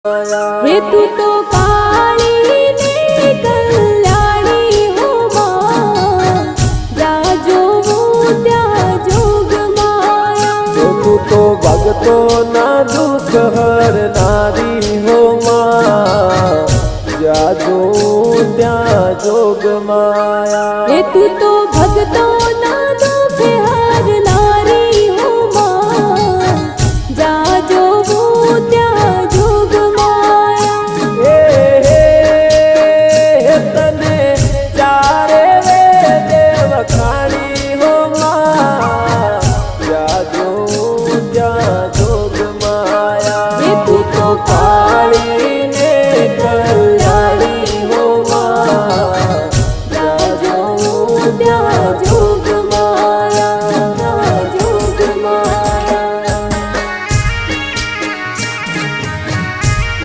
हे तू तो काली ने कल्याणी हो मां, जाजो त्या जोग माया। तू तो भगतो ना दुख हरनारी हो मां, जाजो त्या जोग माया। हे तू तो भगतो ना दुख हरनारी हो मां, जाजो त्या जोग माया। तने चारे वेद वखाणी हो मां, जाजो त्या जोग माया। हे तू तो काली ने